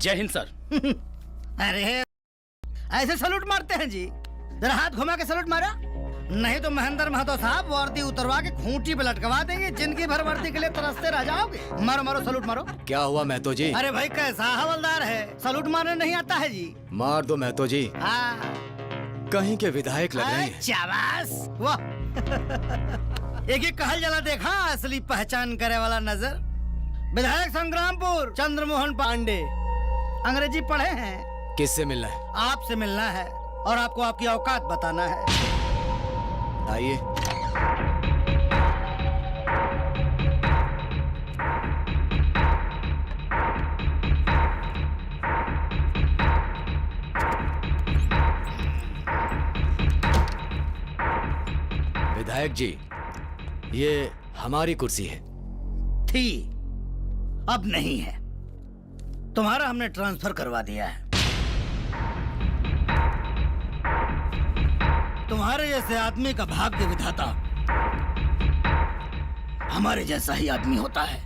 जय हिंद सर। अरे ऐसे सलूट मारते हैं जी? जरा हाथ घुमा के सलूट मारा, नहीं तो महेंद्र महतो साहब वर्दी उतरवा के खूंटी पे लटकवा देंगे। जिंदगी भर वर्दी के लिए तरसते रह जाओगे। मारो मारो सलूट मारो। क्या हुआ महतो जी? अरे भाई कैसा हवलदार है, सलूट मारने नहीं आता है जी? मार दो महतो जी। हाँ कहीं के विधायक लग रहे हैं। शाबाश, वाह। एक एक कहल जला देखा असली पहचान करे वाला नजर। विधायक संग्रामपुर चंद्रमोहन पांडे, अंग्रेजी पढ़े हैं? किससे मिलना है? आपसे मिलना है और आपको आपकी औकात बताना है। आइए। विधायक जी, ये हमारी कुर्सी है। थी, अब नहीं है। तुम्हारा हमने ट्रांसफर करवा दिया है। तुम्हारे जैसे आदमी का भाग्य विधाता हमारे जैसा ही आदमी होता है।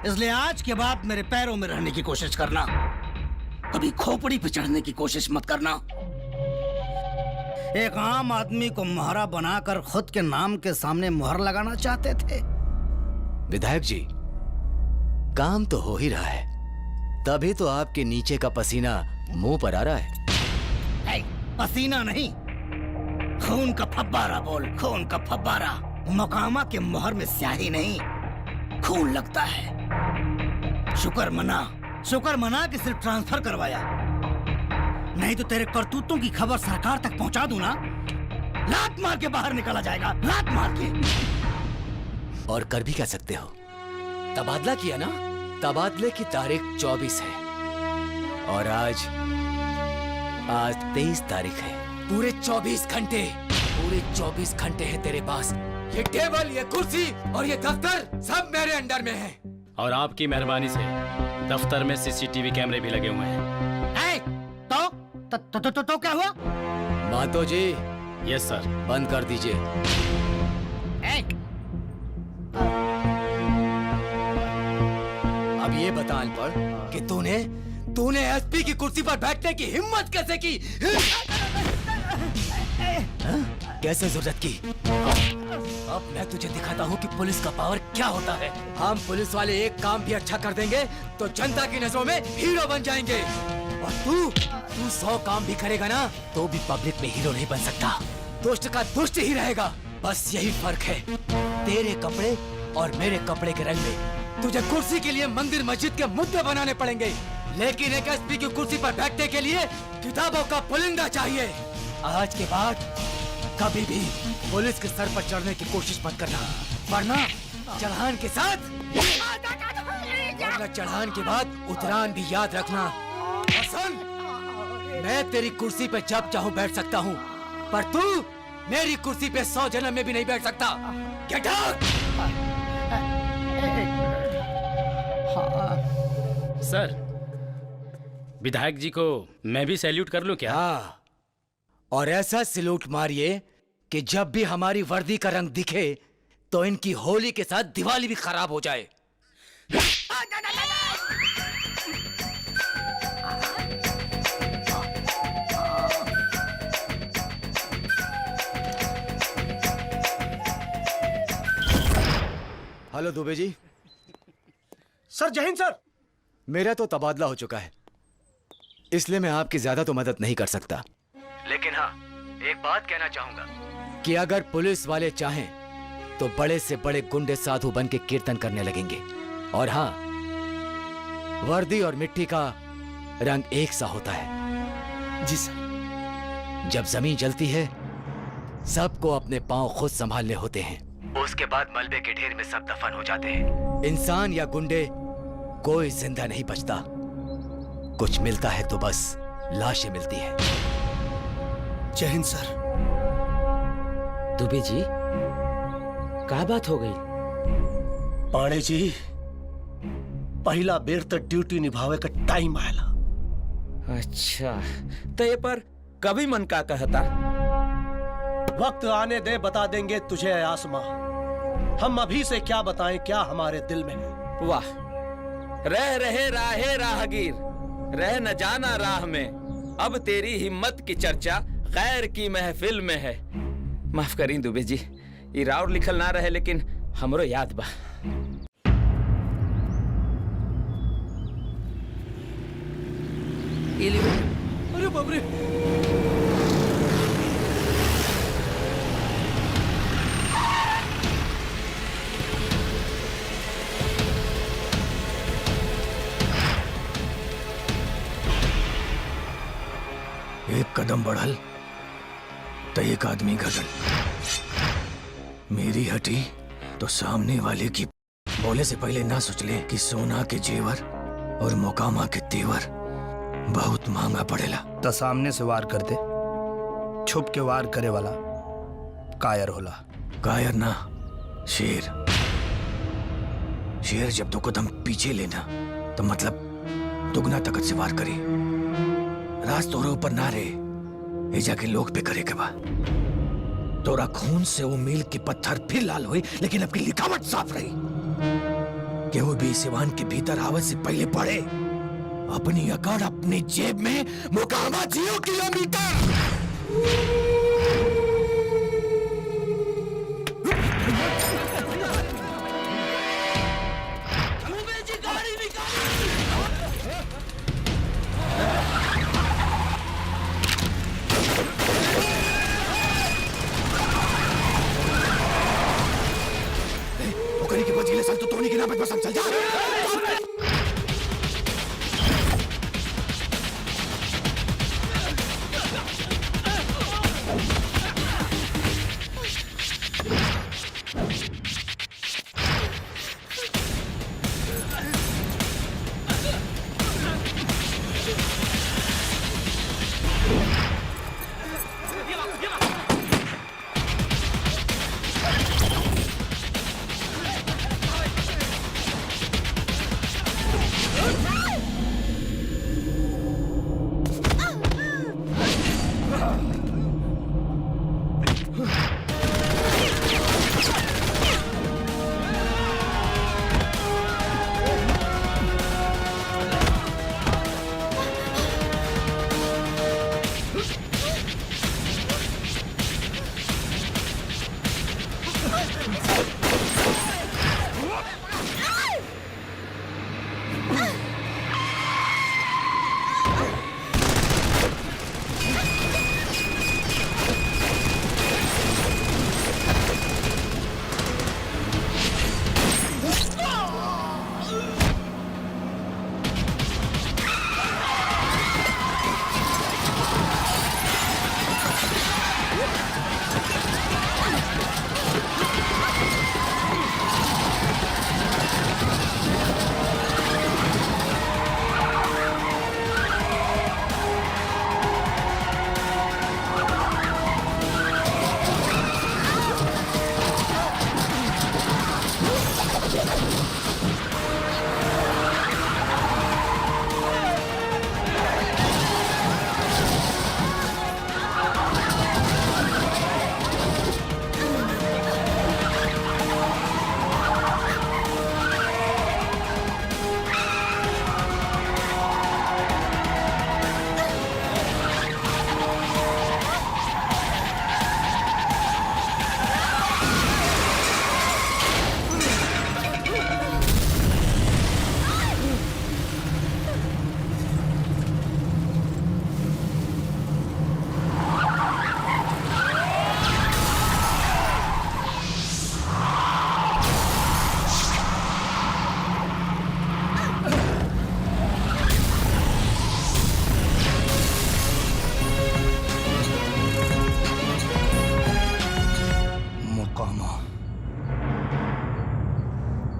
इसलिए आज के बाद मेरे पैरों में रहने की कोशिश करना, कभी खोपड़ी पे चढ़ने की कोशिश मत करना। एक आम आदमी को मोहरा बनाकर खुद के नाम के सामने मोहर लगाना चाहते थे। विधायक जी, काम तो हो ही रहा है, तभी तो आपके नीचे का पसीना मुंह पर आ रहा है। पसीना नहीं, खून का फब्बारा बोल, खून का फब्बारा। मकामा के मोहर में स्याही नहीं, खून लगता है। शुक्र मना कि सिर्फ ट्रांसफर करवाया, नहीं तो तेरे करतूतों की खबर सरकार तक पहुंचा दूं ना, लात मार के बाहर निकला जाएगा, लात मार के। और कर भी क्या सकते हो? तबादला किया ना? तबादले की तारीख 24 है और आज 23 तारीख है। पूरे 24 घंटे हैं तेरे पास। ये टेबल, ये कुर्सी और ये दफ्तर सब मेरे अंडर में है। और आपकी मेहरबानी से दफ्तर में सीसीटीवी कैमरे भी लगे हुए हैं। तो क्या हुआ? मातो जी। यस सर। बंद कर दीजिए। अब ये बता अनपढ़ कि तूने एसपी की कुर्सी पर बैठने की हिम्मत कैसे की? कैसे जरूरत की? अब मैं तुझे दिखाता हूँ कि पुलिस का पावर क्या होता है। हम पुलिस वाले एक काम भी अच्छा कर देंगे तो जनता की नजरों में हीरो बन जाएंगे, और तू 100 काम भी करेगा ना तो भी पब्लिक में हीरो नहीं बन सकता। दुष्ट का दुष्ट ही रहेगा। बस यही फर्क है तेरे कपड़े और मेरे कपड़े के रंग में। तुझे कुर्सी के लिए मंदिर मस्जिद के मुद्दे बनाने पड़ेंगे, लेकिन एक एसपी की कुर्सी पर बैठने के लिए किताबों का पुलिंदा चाहिए। आज के बाद कभी भी पुलिस के सर पर चढ़ने की कोशिश मत करना, वरना चढ़ान के साथ, वरना चढ़ान के बाद उतरान भी याद रखना। और सुन, मैं तेरी कुर्सी पे जब चाहूं बैठ सकता हूं, पर तू मेरी कुर्सी पे 100 जन्म में भी नहीं बैठ सकता। Get out! सर, विधायक जी को मैं भी सैल्यूट कर लूं क्या? हाँ, और ऐसा सैल्यूट मारिए कि जब भी हमारी वर्दी का रंग दिखे तो इनकी होली के साथ दिवाली भी खराब हो जाए। हेलो दुबे जी। सर जय हिंद सर। मेरा तो तबादला हो चुका है, इसलिए मैं आपकी ज्यादा तो मदद नहीं कर सकता, लेकिन हाँ एक बात कहना चाहूंगा कि अगर पुलिस वाले चाहें तो बड़े से बड़े गुंडे साधु बन के कीर्तन करने लगेंगे। और हाँ, वर्दी और मिट्टी का रंग एक सा होता है। जी सर। जब जमीन जलती है सबको अपने पांव खुद संभालने होते हैं, उसके बाद मलबे के ढेर में सब दफन हो जाते हैं। इंसान या गुंडे कोई जिंदा नहीं बचता, कुछ मिलता है तो बस लाशें मिलती है। जय हिंद सर। दुबे जी, क्या बात हो गई? पांडे जी, पहला बेर तक ड्यूटी निभावे का टाइम आयला। अच्छा, तो ये पर कभी मन का कहता? वक्त आने दे, बता देंगे तुझे आसमां। हम अभी से क्या बताएं क्या हमारे दिल में है। वाह, रह रहे राहे राहगीर, रह न जाना राह में, अब तेरी हिम्मत की चर्चा गैर की महफिल में है। माफ करी दुबे जी, ये राउर लिखल ना रहे लेकिन हमरो याद बा। अरे बाप रे, एक कदम बढ़ल तो एक आदमी घटल। मेरी हटी तो सामने वाले की बोले से पहले ना सोच ले कि सोना के जेवर और मोकामा के तेवर बहुत महंगा पड़ेला। तो सामने से वार करते, छुप के वार करे वाला कायर होला। कायर ना, शेर। शेर जब 2 कदम पीछे लेना तो मतलब दुगना ताकत से वार करे। राज तोरे ऊपर ना रहे, ये जाके लोग पे करे के बा। तोरा खून से वो मील के पत्थर फिर लाल हुई, लेकिन अपनी लिखावट साफ रही। केहू भी सिवान के भीतर आवत से पहले पढ़े, अपनी अकड़ अपनी जेब में, मोकामा 0 किलोमीटर। के बजीले साल तो टोनी के नाम पे बस चल जा।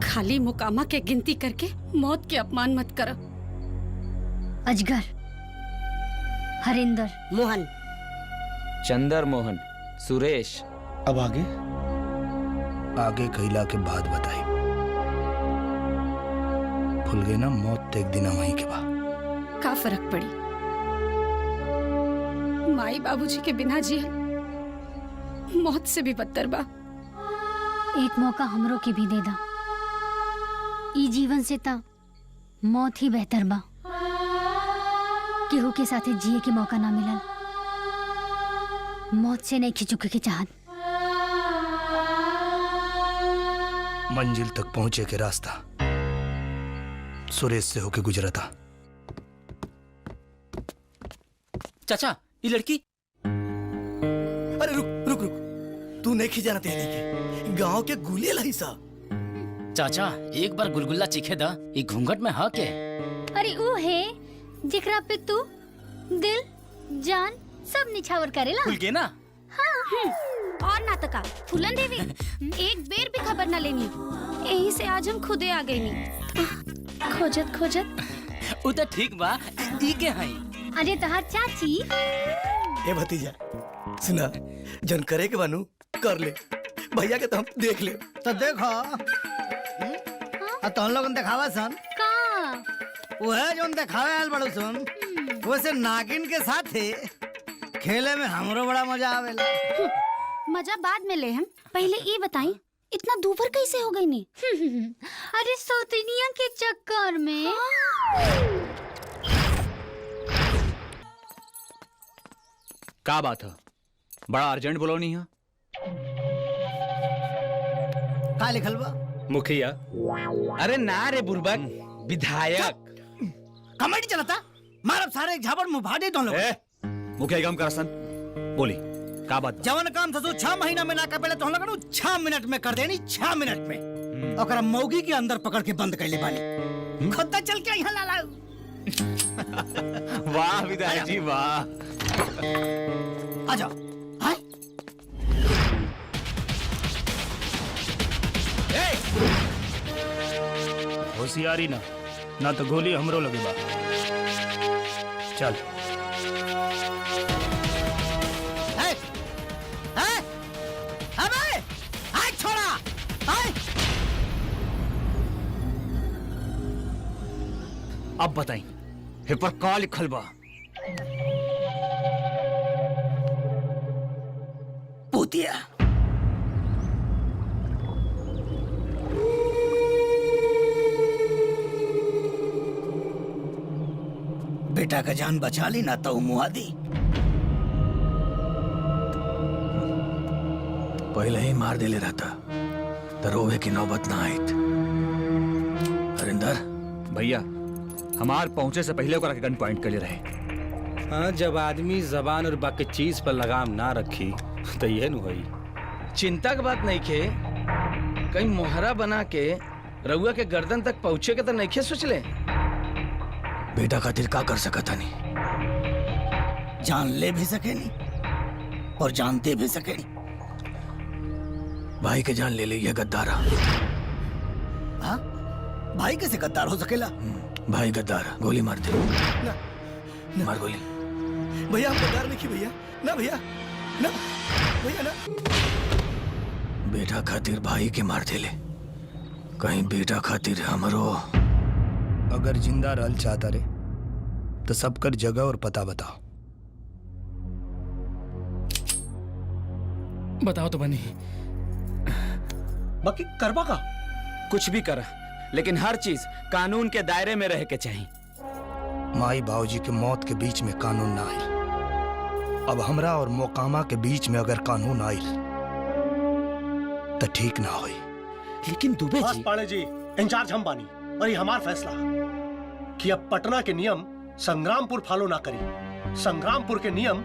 खाली मुकामा के गिनती करके मौत के अपमान मत करो। अजगर, हरिंदर, मोहन, चंदर मोहन, सुरेश। अब आगे आगे कैला के बाद बताई। भूल गए ना, मौत एक दिन वहीं के बाद। का फर्क पड़ी, माई बाबूजी के बिना जिया मौत से भी बदतर बा। एक मौका हमरो के भी दे दा। ई जीवन से ता मौत ही बेहतर बा। केहू के साथे जिए के मौका ना मिलल। मौत से नहीं खिचुके के चाहत। मंजिल तक पहुंचे के रास्ता सुरेश से होके गुजरा था। चाचा ये लड़की। अरे रुक रुक रुक, तू नहीं खिजाना तेरी के गांव के गुलेल है सा। चाचा एक बार गुलगुल्ला चीखे दा, ये घूंघट में हा के। अरे वो है जिकरा पे तू दिल जान सब निछावर करेला। खुल के ना। हाँ, और नाटका फूलन देवी एक बेर भी खबर न लेनी। यही से आज हम खुदे आ गए नी। खोजत खोजत वो तो ठीक बा, ई के हई। अरे तहार चाची। ए भतीजा सुना, जन करे के बानू कर ले, भैया के तो हम देख ले। तो देखो तो हम लोग दिखावा सन का वो है जो दिखावे आयल बड़ू सन, वैसे नागिन के साथ खेले में हमरो बड़ा मजा आवेला। मजा बाद में ले हम, पहले ये बताई इतना दूभर कैसे हो गई नी? अरे सौतनिया के चक्कर में। का बात है? बड़ा अर्जेंट बुलौनी है। का लिखल बा? मुखिया। अरे ना रे बुर्बक, विधायक। कमेटी चलता मारब सारे एक झापड़ मुंह भाड़े दोनों लोग। मुखिया काम करसन बोली का बात? जवन काम ससु 6 महीना में ना कर पेले तो हम लोग 6 मिनट में कर देनी। 6 मिनट में ओकरा मौगी के अंदर पकड़ के बंद कर ले बानी। खुद चल के यहाँ ला लाऊ। वाह विधायक जी वाह। आ जाओ। हाय होशियारी ना तो गोली हमरो लगे बा। चल अबे हाय छोड़ा। हाय अब बताई हे पर का लिखल बा? पूतिया बेटा का जान बचा ली ना तो मुआदी। पहले ही मार देले रहता तो रोवे की नौबत ना आयत। हरिंदर भैया हमार पहुंचे से पहले ओकरा के गन पॉइंट कर ले रहे। हाँ, जब आदमी जबान और बाकी चीज पर लगाम ना रखी तो ये न हुई। चिंता की बात नहीं खे, कहीं मोहरा बना के रउआ के गर्दन तक पहुंचे के तो नहीं खे सोच ले। बेटा खातिर का कर सकता नहीं। जान ले भी सके नहीं और जानते भी सके नहीं। भाई के जान ले ये गद्दारा। हाँ? भाई कैसे गद्दार हो सकेला? भाई गद्दार, गोली मार दे। ना, मार गोली। भैया हम गद्दार नहीं की भैया। ना भैया ना भैया ना। बेटा खातिर भाई के मार दे ले, कहीं बेटा खातिर हमरो। अगर जिंदा रहल चाहता रे तो सबकर जगह और पता बताओ। बताओ तो बनी। बाकी करबा का कुछ भी करा, लेकिन हर चीज कानून के दायरे में रह के चाहिए। माई बाबूजी के मौत के बीच में कानून ना आयल, अब हमरा और मोकामा के बीच में अगर कानून आयल तो ठीक ना होई। लेकिन दुबे बस जी, पाड़े जी इंचार्ज हम बानी और ये हमार फैसला कि अब पटना के नियम संग्रामपुर फॉलो ना करी, संग्रामपुर के नियम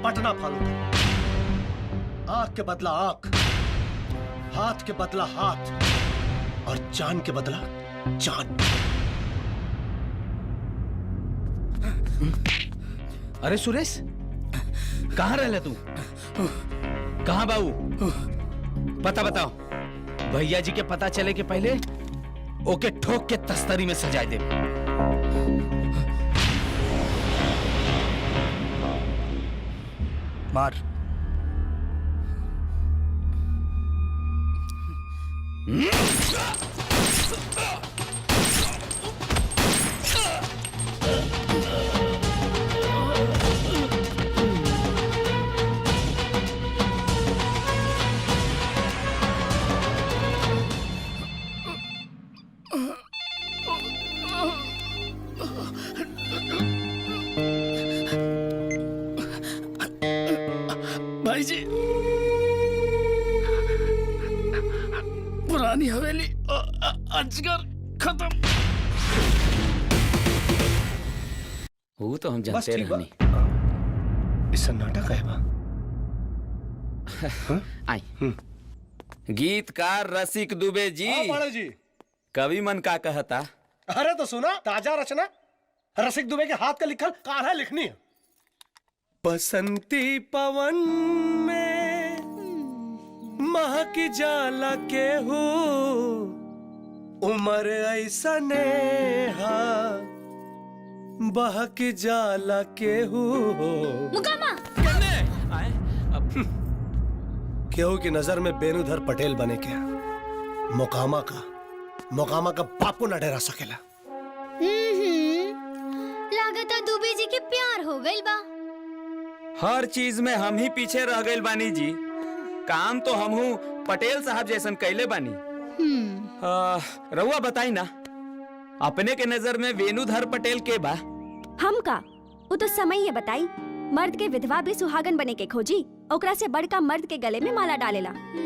पटना फॉलो करी। आंख के बदला आंख, हाथ के बदला हाथ और जान के बदला जान। अरे सुरेश कहाँ रह तू? कहाँ बाबू? पता बताओ। भैया जी के पता चले के पहले ओके ठोक के तस्तरी में सजाए दे। मार। पुरानी हवेली अजगर खत्म। वो तो हम बस जानते ठीक बा। रहनी। इस नाटक है बा। आई गीतकार रसिक दुबे जी, हाँ बड़े जी। कवि मन का कहता। अरे तो सुना, ताजा रचना रसिक दुबे के हाथ का लिखल कान्हा लिखनी है। बसंती पवन में महक जाला के हो, उमर ऐसा नेहा बहक जाला के हो। मुकामा केहू की नजर में बेनुधर पटेल बने क्या मोकामा का बापू न डरा सकेला। लागता दुबे जी के प्यार हो गइल बा। हर चीज में हम ही पीछे रह गए बानी जी। काम तो हम हूँ पटेल साहब जैसन कैले बानी। रहुआ बताई ना, अपने के नजर में वेणुधर पटेल के बा? हम का वो तो समय ये बताई। मर्द के विधवा भी सुहागन बने के खोजी, ओकरा से बड़का मर्द के गले में माला डालेला।